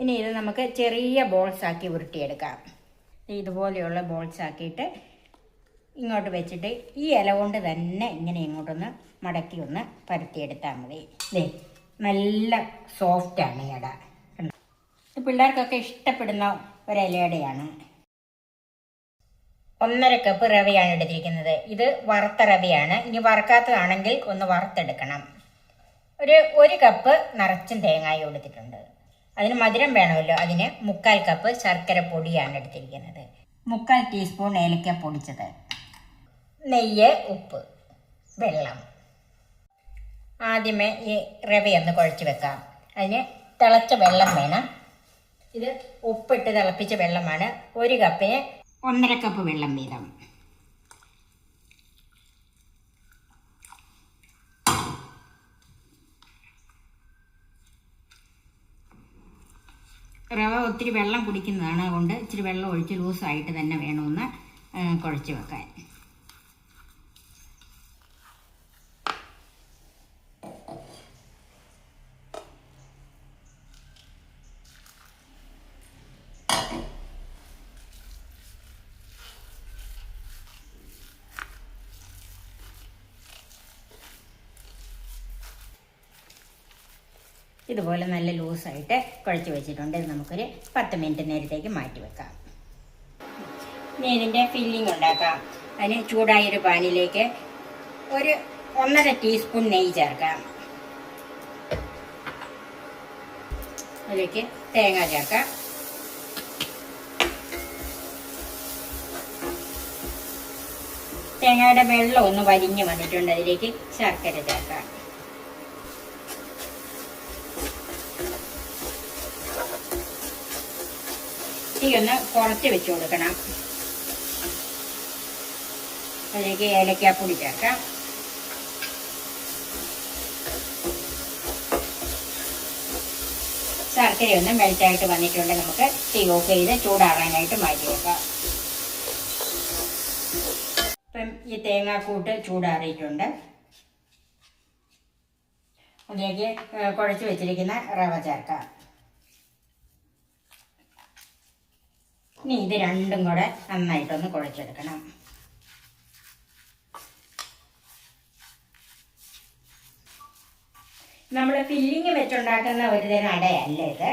ഇനി ഇത് നമുക്ക് ചെറിയ ബോൾസ് ആക്കി ഉരുട്ടിയെടുക്കാം. ഇതുപോലെയുള്ള ബോൾസ് ആക്കിയിട്ട് ഇങ്ങോട്ട് വെച്ചിട്ട് ഈ ഇല കൊണ്ട് തന്നെ ഇങ്ങനെ ഇങ്ങോട്ടൊന്ന് മടക്കി ഒന്ന് പരത്തിയെടുത്താൽ മതി. നല്ല സോഫ്റ്റാണ് ഈ ഇല. പിള്ളേർക്കൊക്കെ ഇഷ്ടപ്പെടുന്ന ഒരിലയുടെയാണ്. 1.5 കപ്പ് റവയാണ് എടുത്തിരിക്കുന്നത്. ഇത് വറുത്ത റവയാണ്. ഇനി വറുക്കാത്തതാണെങ്കിൽ ഒന്ന് വറുത്തെടുക്കണം. ഒരു കപ്പ് നിറച്ചും തേങ്ങായും എടുത്തിട്ടുണ്ട്. അതിന് മധുരം വേണമല്ലോ, അതിന് 3/4 കപ്പ് ശർക്കര പൊടിയാണ് എടുത്തിരിക്കുന്നത്. 3/4 ടീസ്പൂൺ ഏലക്ക പൊടിച്ചത്, നെയ്യ്, ഉപ്പ്, വെള്ളം. ആദ്യമേ ഈ റവയൊന്ന് കുഴച്ച് വെക്കാം. അതിന് തിളച്ച വെള്ളം വേണം. ഇത് ഉപ്പിട്ട് തിളപ്പിച്ച വെള്ളമാണ്. 1 കപ്പിന് 1.5 കപ്പ് വെള്ളം വീതം. റവ ഒത്തിരി വെള്ളം കുടിക്കുന്നതാണ്, അതുകൊണ്ട് ഇച്ചിരി വെള്ളം ഒഴിച്ച് ലൂസായിട്ട് തന്നെ വേണമെന്ന് കുഴച്ച് വെക്കാൻ. ഇതുപോലെ നല്ല ലൂസായിട്ട് കുഴച്ച് വെച്ചിട്ടുണ്ട്. ഇത് നമുക്കൊരു 10 മിനിറ്റ് നേരത്തേക്ക് മാറ്റി വെക്കാം. ഇനി ഇതിൻ്റെ ഫില്ലിംഗ് ഉണ്ടാക്കാം. അതിന് ചൂടായൊരു പാനിലേക്ക് 1.5 ടീസ്പൂൺ നെയ്യ് ചേർക്കാം. അതിലേക്ക് തേങ്ങ ചേർക്കാം. തേങ്ങയുടെ വെള്ളം ഒന്ന് വലിഞ്ഞ് വന്നിട്ടുണ്ട്. അതിലേക്ക് ശർക്കര ചേർക്കാം. ഒന്ന് കുറച്ച് വെച്ച് കൊടുക്കണം. അതിലേക്ക് ഏലക്കാപ്പൊടി ചേർക്കാം. ശർക്കര ഒന്ന് മെൽറ്റായിട്ട് വന്നിട്ടുണ്ട്. നമുക്ക് തീ ഓഫ് ചെയ്ത് ചൂടാറാനായിട്ട് മാറ്റി വെക്കാം. ഇപ്പം ഈ തേങ്ങാക്കൂട്ട് ചൂടാറിയിട്ടുണ്ട്. അതിലേക്ക് കുഴച്ച് വെച്ചിരിക്കുന്ന റവ ചേർക്കാം. ഇനി ഇത് രണ്ടും കൂടെ നന്നായിട്ടൊന്ന് കുഴച്ചെടുക്കണം. നമ്മൾ ഫില്ലിങ് വെച്ചുണ്ടാക്കുന്ന ഒരു തരം അടയല്ല ഇത്.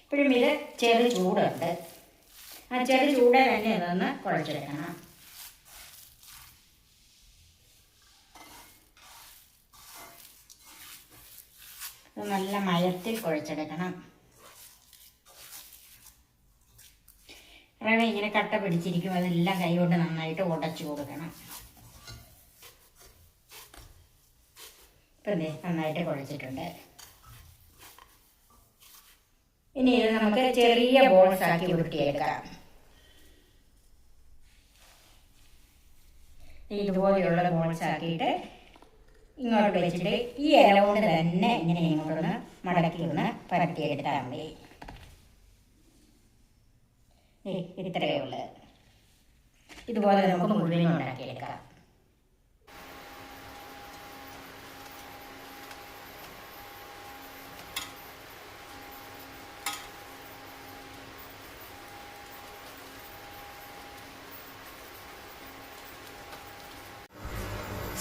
ഇപ്പോഴും ഇത് ചെറു ചൂടുണ്ട്. ആ ചെറു ചൂടെ തന്നെ ഇതൊന്ന് കുഴച്ചെടുക്കണം. നല്ല മയത്തിൽ കുഴച്ചെടുക്കണം. റവ ഇങ്ങനെ കട്ട പിടിച്ചിരിക്കും. അതെല്ലാം കൈകൊണ്ട് നന്നായിട്ട് ഉടച്ചു കൊടുക്കണം. ഇപ്പം നന്നായിട്ട് കുഴച്ചിട്ടുണ്ട്. ഇനി ഇത് നമുക്ക് ചെറിയ ബോൾസ് ആക്കി ഉരുട്ടിയെടുക്കാം. ഇതുപോലെയുള്ള ബോൾസ് ആക്കിയിട്ട് ഇങ്ങോട്ട് വെച്ചിട്ട് ഈ ഇല കൊണ്ട് തന്നെ ഇങ്ങനെ ഇങ്ങോട്ടൊന്ന് മടക്കി ഒന്ന് പരത്തിയെടുത്താൽ മതി. ഇത്രയേ ഉള്ളൂ. ഇതുപോലെ നമുക്ക് മുഴുവൻ ഉണ്ടാക്കിയെടുക്കാം.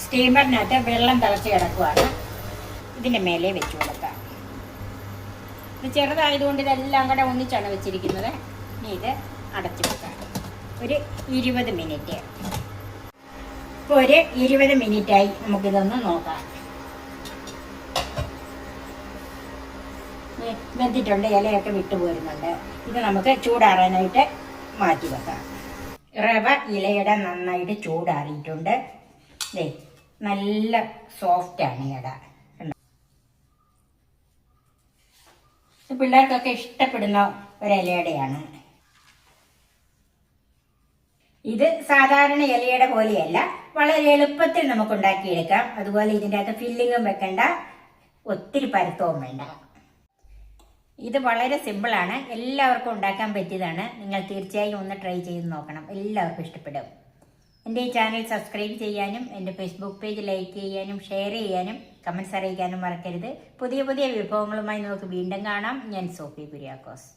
സ്റ്റീമറിനകത്ത് വെള്ളം തിളച്ച് കിടക്കുകയാണ്. ഇതിൻ്റെ മേലെ വെച്ച് കൊടുക്കാം. ഇത് ചെറുതായതുകൊണ്ട് ഇതെല്ലാം കൂടെ ഒന്നിച്ചാണ് വെച്ചിരിക്കുന്നത്. ഇനി ഇത് അടച്ചു വെക്കാം. 20 മിനിറ്റ്. ഇപ്പോൾ 20 മിനിറ്റായി. നമുക്കിതൊന്ന് നോക്കാം. വെന്തിട്ടുണ്ട്. ഇലയൊക്കെ വിട്ടുപോരുന്നുണ്ട്. ഇത് നമുക്ക് ചൂടാറാനായിട്ട് മാറ്റി വെക്കാം. റവ ഇലയുടെ നന്നായിട്ട് ചൂടാറിയിട്ടുണ്ട്. നല്ല സോഫ്റ്റാണ് ഇല. പിള്ളേർക്കൊക്കെ ഇഷ്ടപ്പെടുന്ന ഒരിലയുടെയാണ്. ഇത് സാധാരണ ഇലയുടെ പോലെയല്ല, വളരെ എളുപ്പത്തിൽ നമുക്ക് ഉണ്ടാക്കിയെടുക്കാം. അതുപോലെ ഇതിൻ്റെ അകത്ത് ഫില്ലിങ്ങും വെക്കണ്ട, ഒത്തിരി പരത്തവും വേണ്ട. ഇത് വളരെ സിമ്പിളാണ്. എല്ലാവർക്കും ഉണ്ടാക്കാൻ പറ്റിയതാണ്. നിങ്ങൾ തീർച്ചയായും ഒന്ന് ട്രൈ ചെയ്ത് നോക്കണം. എല്ലാവർക്കും ഇഷ്ടപ്പെടും. എൻ്റെ ഈ ചാനൽ സബ്സ്ക്രൈബ് ചെയ്യാനും എൻ്റെ ഫേസ്ബുക്ക് പേജ് ലൈക്ക് ചെയ്യാനും ഷെയർ ചെയ്യാനും കമൻസ് അറിയിക്കാനും മറക്കരുത്. പുതിയ പുതിയ വിഭവങ്ങളുമായി നമുക്ക് വീണ്ടും കാണാം. ഞാൻ സോഫി കുര്യാക്കോസ്.